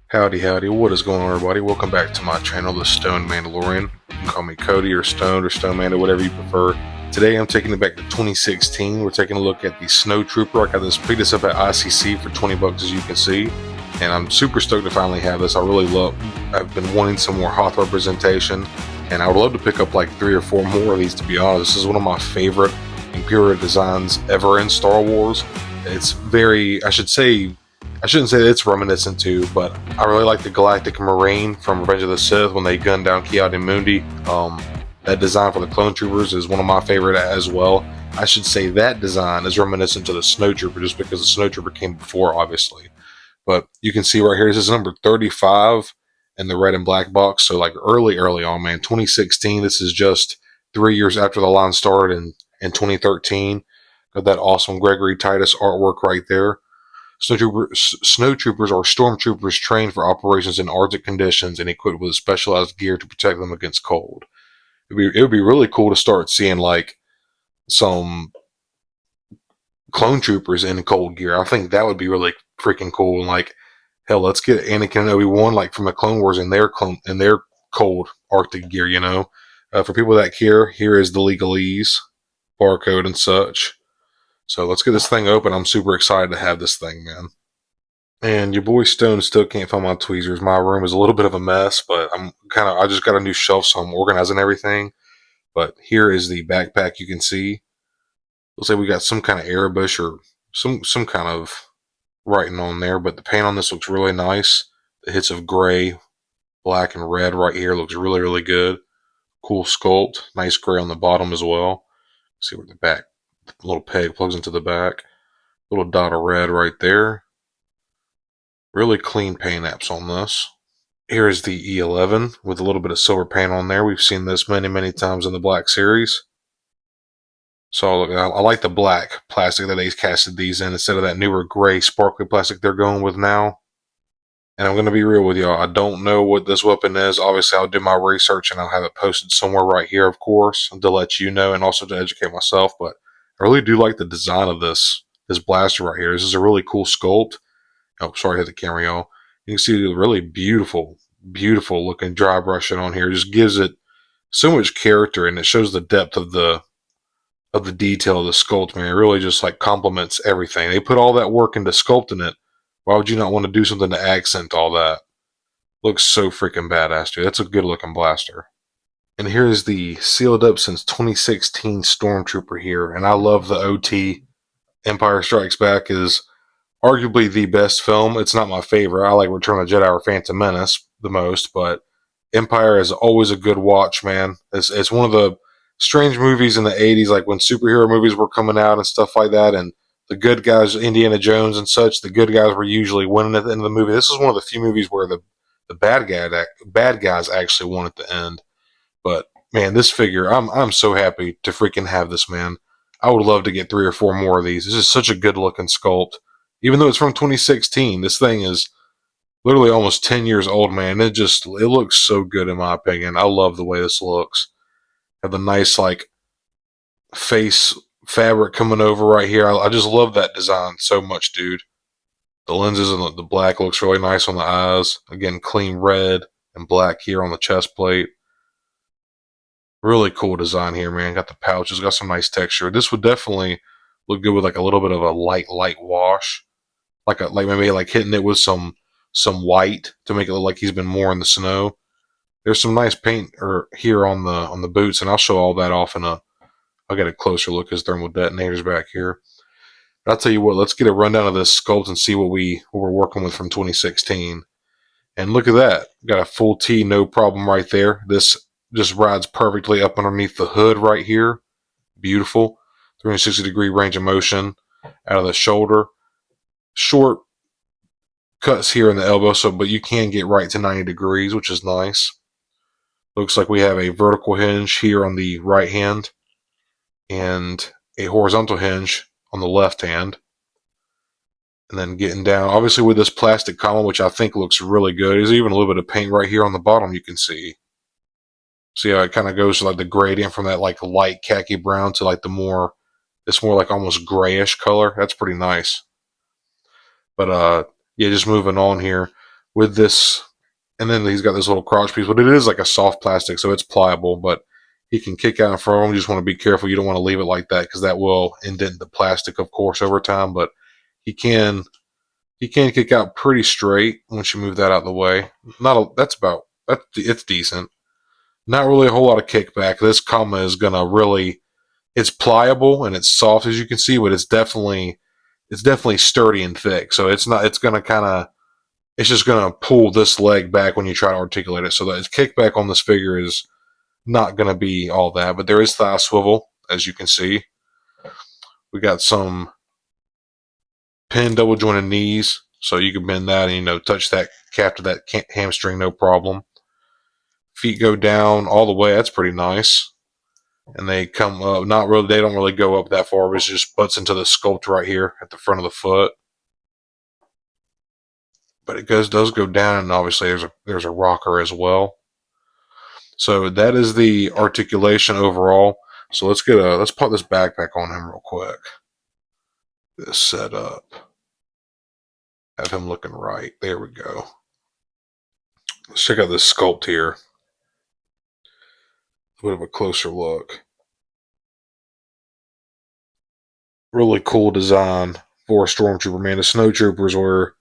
Howdy, howdy, what is going on, everybody? Welcome back to my channel, The Stone Mandalorian. You can call me Cody or Stone Mando, whatever you prefer. Today I'm taking it back to 2016. We're taking a look at the Snow Trooper. I got this picked this up at ICC for 20 bucks, as you can see. And I'm super stoked to finally have this. I've been wanting some more Hoth representation. And I would love to pick up like 3 or 4 more of these, to be honest. This is one of my favorite Imperial designs ever in Star Wars. It's very, I shouldn't say that it's reminiscent to, but I really like the Galactic Marine from Revenge of the Sith when they gunned down Ki-Adi-Mundi. That design for the Clone Troopers is one of my favorite as well. I should say that design is reminiscent to the Snowtrooper just because the Snowtrooper came before, obviously. But you can see right here, this is number 35 in the red and black box. So like early on, man, 2016. This is just 3 years after the line started in 2013. Got that awesome Gregory Titus artwork right there. Snowtroopers are stormtroopers trained for operations in Arctic conditions and equipped with specialized gear to protect them against cold. It would be really cool to start seeing like some clone troopers in cold gear. I think that would be really freaking cool. And like, hell, let's get Anakin and Obi-Wan like from the Clone Wars in their cold Arctic gear. You know, for people that care, here is the legalese barcode and such. So let's get this thing open. I'm super excited to have this thing, man. And your boy Stone still can't find my tweezers. My room is a little bit of a mess, but I just got a new shelf, so I'm organizing everything. But here is the backpack. You can see. Looks like we got some kind of airbrush or some kind of writing on there, but the paint on this looks really nice. The hits of gray, black, and red right here looks really, really good. Cool sculpt. Nice gray on the bottom as well. See where the little peg plugs into the back. Little dot of red right there. Really clean paint apps on this. Here is the E11 with a little bit of silver paint on there. We've seen this many times in the black series. So I like the black plastic that they casted these in instead of that newer gray sparkly plastic they're going with now. And I'm going to be real with y'all. I don't know what this weapon is. Obviously, I'll do my research and I'll have it posted somewhere right here, of course, to let you know and also to educate myself. But I really do like the design of this blaster right here. This is a really cool sculpt. Oh, sorry, I hit the camera, y'all. You can see the really beautiful looking dry brushing on here. It just gives it so much character, and it shows the depth of the detail of the sculpt, man. It really just like complements everything. They put all that work into sculpting it. Why would you not want to do something to accent all that? Looks so freaking badass, dude. That's a good looking blaster. And here's the sealed up since 2016 Stormtrooper here. And I love the OT. Empire Strikes Back is arguably the best film. It's not my favorite. I like Return of the Jedi or Phantom Menace the most, but Empire is always a good watch, man. It's one of the strange movies in the 80s, like when superhero movies were coming out and stuff like that, and the good guys, Indiana Jones and such, the good guys were usually winning at the end of the movie. This is one of the few movies where the bad guys actually won at the end. But man, this figure, I'm so happy to freaking have this, man. I would love to get 3 or 4 more of these. This is such a good looking sculpt. Even though it's from 2016, this thing is literally almost 10 years old, man. It looks so good in my opinion. I love the way this looks. Have the nice like face fabric coming over right here. I just love that design so much, dude. The lenses and the black looks really nice on the eyes. Again, clean red and black here on the chest plate. Really cool design here, man. Got the pouches, got some nice texture. This would definitely look good with like a little bit of a light wash. Like maybe like hitting it with some white to make it look like he's been more in the snow. There's some nice paint here on the boots, and I'll show all that off I'll get a closer look as thermal detonators back here. But I'll tell you what, let's get a rundown of this sculpt and see what we're working with from 2016. And look at that. Got a full T, no problem right there. This just rides perfectly up underneath the hood right here. Beautiful. 360-degree range of motion out of the shoulder. Short cuts here in the elbow, but you can get right to 90 degrees, which is nice. Looks like we have a vertical hinge here on the right hand and a horizontal hinge on the left hand. And then getting down, obviously with this plastic column, which I think looks really good. There's even a little bit of paint right here on the bottom you can see. See how it kind of goes to like the gradient from that like light khaki brown to like it's more like almost grayish color. That's pretty nice. But yeah, just moving on here. with this, and then he's got this little crotch piece, but it is like a soft plastic, so it's pliable, but he can kick out in front of him. You just want to be careful. You don't want to leave it like that because that will indent the plastic, of course, over time, but he can kick out pretty straight once you move that out of the way. It's decent. Not really a whole lot of kickback. This comma is gonna really, it's pliable and it's soft as you can see, but it's definitely sturdy and thick. So it's just gonna pull this leg back when you try to articulate it. So that its kickback on this figure is not gonna be all that, but there is thigh swivel, as you can see. We got some pin double jointed knees, so you can bend that and touch that calf to that hamstring, no problem. Feet go down all the way. That's pretty nice. And they come up, not really, they don't really go up that far, but it just butts into the sculpt right here at the front of the foot. But it does go down, and obviously there's a rocker as well. So that is the articulation overall. So let's put this backpack on him real quick. This set up. Have him looking right. There we go. Let's check out this sculpt here. A bit of a closer look. Really cool design for a Stormtrooper, man. The Snowtroopers were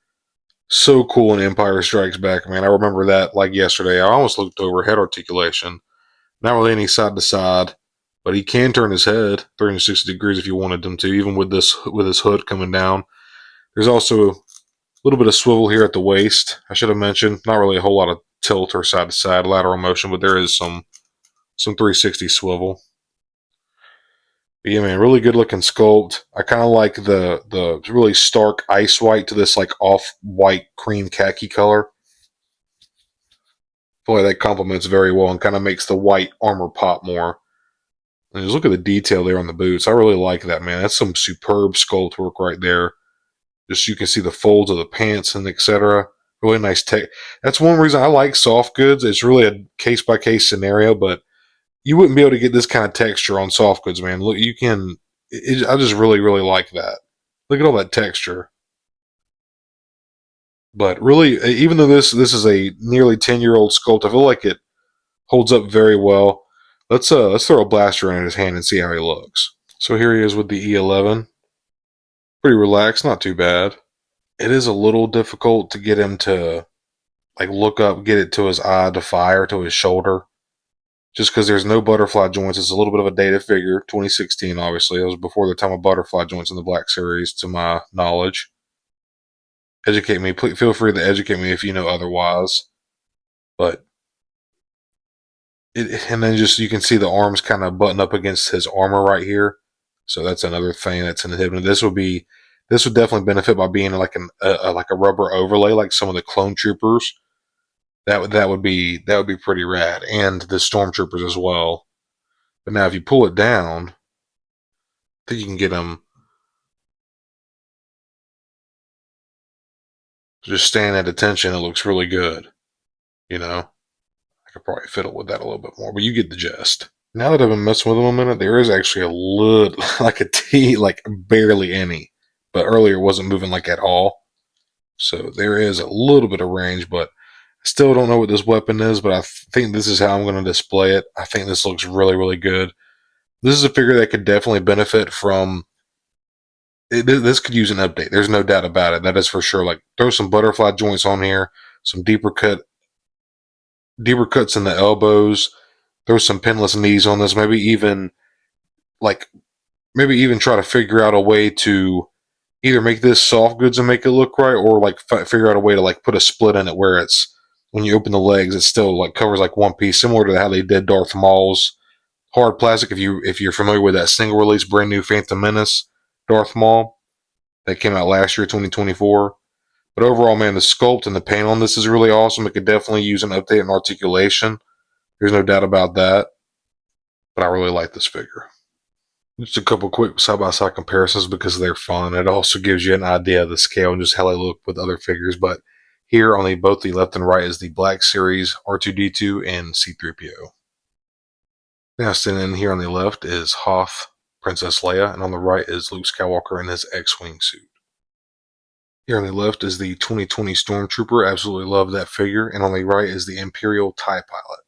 so cool in Empire Strikes Back, man. I remember that like yesterday. I almost looked over head articulation. Not really any side to side, but he can turn his head 360 degrees if you wanted him to, even with his hood coming down. There's also a little bit of swivel here at the waist. I should have mentioned, not really a whole lot of tilt or side to side lateral motion, but there is some 360 swivel. But yeah, man, really good looking sculpt. I kind of like the really stark ice white to this like off-white cream khaki color. Boy, that complements very well and kind of makes the white armor pop more. And just look at the detail there on the boots. I really like that, man. That's some superb sculpt work right there. Just you can see the folds of the pants and etc. Really nice tech. That's one reason I like soft goods. It's really a case-by-case scenario, but you wouldn't be able to get this kind of texture on soft goods, man. Look, you can. I just really, really like that. Look at all that texture. But really, even though this is a nearly 10-year-old sculpt, I feel like it holds up very well. Let's throw a blaster in his hand and see how he looks. So here he is with the E11. Pretty relaxed, not too bad. It is a little difficult to get him to like look up, get it to his eye to fire to his shoulder. Just because there's no butterfly joints. It's a little bit of a dated figure. 2016, obviously. It was before the time of butterfly joints in the Black Series, to my knowledge. Educate me. Please feel free to educate me if you know otherwise. But and then just you can see the arms kind of button up against his armor right here. So that's another thing that's inhibiting. This would definitely benefit by being like a rubber overlay, like some of the clone troopers. That would be pretty rad, and the stormtroopers as well. But now if you pull it down, I think you can get them just staying at attention. It looks really good. I could probably fiddle with that a little bit more, but you get the gist. Now that I've been messing with them a minute, there is actually a little, like a T, like barely any. But earlier it wasn't moving like at all. So there is a little bit of range, but I still don't know what this weapon is, but I think this is how I'm going to display it. I think this looks really, really good. This is a figure that could definitely benefit from. This could use an update. There's no doubt about it. That is for sure. Like throw some butterfly joints on here, some deeper cuts in the elbows. Throw some pinless knees on this. Maybe even try to figure out a way to either make this soft goods and make it look right, or like figure out a way to like put a split in it where it's when you open the legs, it still like covers like one piece, similar to how they did Darth Maul's hard plastic. If you're familiar with that single release brand new Phantom Menace Darth Maul that came out last year, 2024. But overall, man, the sculpt and the paint on this is really awesome. It could definitely use an update in articulation. There's no doubt about that. But I really like this figure. Just a couple quick side-by-side comparisons because they're fun. It also gives you an idea of the scale and just how they look with other figures. But here on both the left and right is the Black Series R2-D2 and C-3PO. Now standing here on the left is Hoth, Princess Leia, and on the right is Luke Skywalker in his X-Wing suit. Here on the left is the 2020 Stormtrooper. Absolutely love that figure. And on the right is the Imperial TIE Pilot.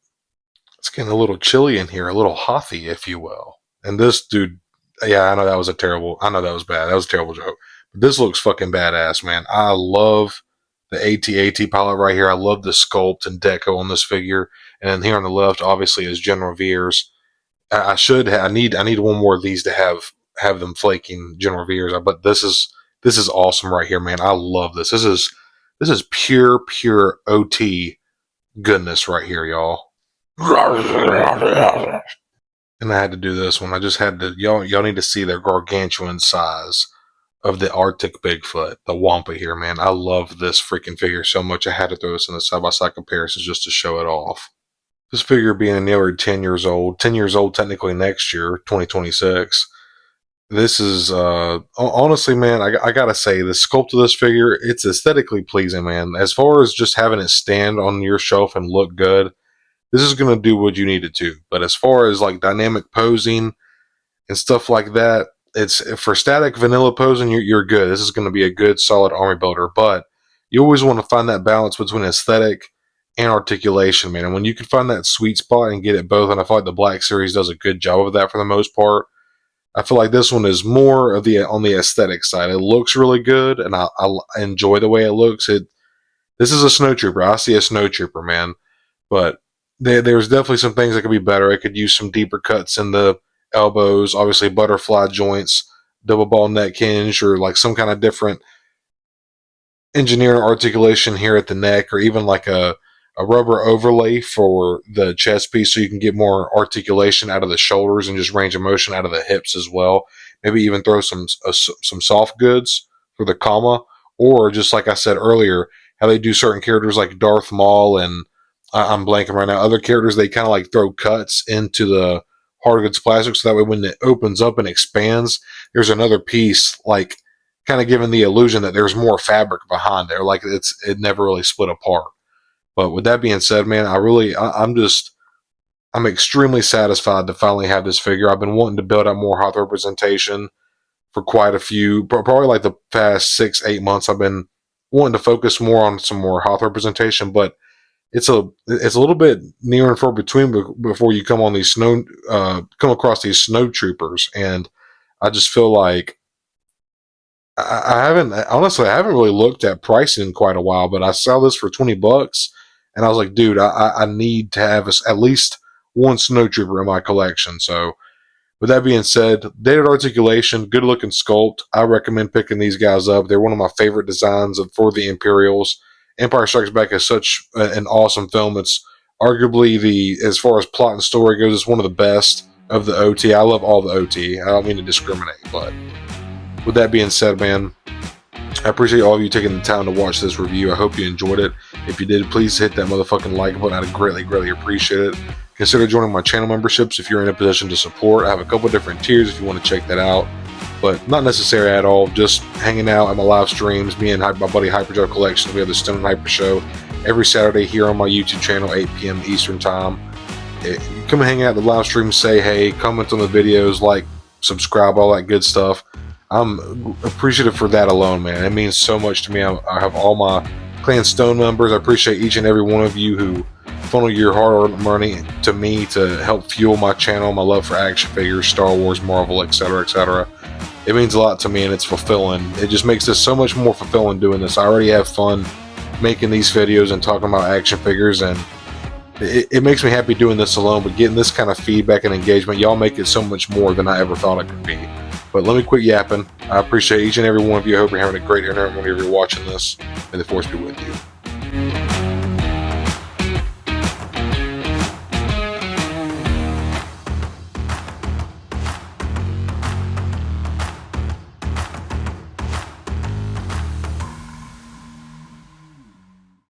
It's getting a little chilly in here, a little hothy, if you will. And this dude, yeah, I know that was bad. That was a terrible joke. But this looks fucking badass, man. I love the AT-AT pilot right here. I love the sculpt and deco on this figure. And then here on the left, obviously, is General Veers. I need one more of these to have them flaking General Veers. But this is awesome right here, man. I love this. This is pure OT goodness right here, y'all. And I had to do this one. I just had to. Y'all need to see the gargantuan size of the Arctic Bigfoot, the Wampa here, man. I love this freaking figure so much. I had to throw this in the side-by-side comparisons just to show it off. This figure being nearly 10 years old technically next year, 2026. This is, honestly, man, I gotta say, the sculpt of this figure, it's aesthetically pleasing, man. As far as just having it stand on your shelf and look good, this is going to do what you need it to. But as far as like dynamic posing and stuff like that, it's for static vanilla posing, you're good. This is going to be a good solid army builder. But you always want to find that balance between aesthetic and articulation, man. And when you can find that sweet spot and get it both, and I feel like the Black Series does a good job of that for the most part. I feel like this one is more of on the aesthetic side. It looks really good, and I enjoy the way it looks. This is a Snowtrooper. I see a Snowtrooper, man. But there's definitely some things that could be better. I could use some deeper cuts in the elbows, obviously butterfly joints, double ball neck hinge, or like some kind of different engineering articulation here at the neck, or even like a rubber overlay for the chest piece so you can get more articulation out of the shoulders and just range of motion out of the hips as well. Maybe even throw some soft goods for the comma, or just like I said earlier, how they do certain characters like Darth Maul and I'm blanking right now. Other characters, they kind of like throw cuts into the hard goods plastic so that way when it opens up and expands, there's another piece, like kind of giving the illusion that there's more fabric behind there, like it never really split apart. But with that being said, man, I'm extremely satisfied to finally have this figure. I've been wanting to build out more Hoth representation for quite a few, probably like the past 6-8 months. I've been wanting to focus more on some more Hoth representation, but it's a little bit near and far between before you come across these snow troopers, and I just feel like I haven't really looked at pricing in quite a while, but I saw this for $20, and I was like, dude, I need to have at least one snow trooper in my collection. So with that being said, dated articulation, good looking sculpt. I recommend picking these guys up. They're one of my favorite designs for the Imperials. Empire Strikes Back is such an awesome film. It's arguably as far as plot and story goes, it's one of the best of the OT. I love all the OT. I don't mean to discriminate, but with that being said, man, I appreciate all of you taking the time to watch this review. I hope you enjoyed it. If you did, please hit that motherfucking like button. I'd greatly appreciate it. Consider joining my channel memberships if you're in a position to support. I have a couple different tiers if you want to check that out, but not necessary at all. Just hanging out at my live streams. Me and my buddy Hyperdrive Collection, we have the Stone Hyper Show every Saturday here on my YouTube channel, 8 p.m. Eastern Time. You come and hang out at the live stream, say hey, comment on the videos, like, subscribe, all that good stuff. I'm appreciative for that alone, man. It means so much to me. I have all my Clan Stone members. I appreciate each and every one of you who funnel your hard-earned money to me to help fuel my channel, my love for action figures, Star Wars, Marvel, etc., etc. It means a lot to me, and it's fulfilling. It just makes this so much more fulfilling doing this. I already have fun making these videos and talking about action figures, and it makes me happy doing this alone, but getting this kind of feedback and engagement, y'all make it so much more than I ever thought it could be. But let me quit yapping. I appreciate each and every one of you. I hope you're having a great internet whenever you're watching this. May the Force be with you.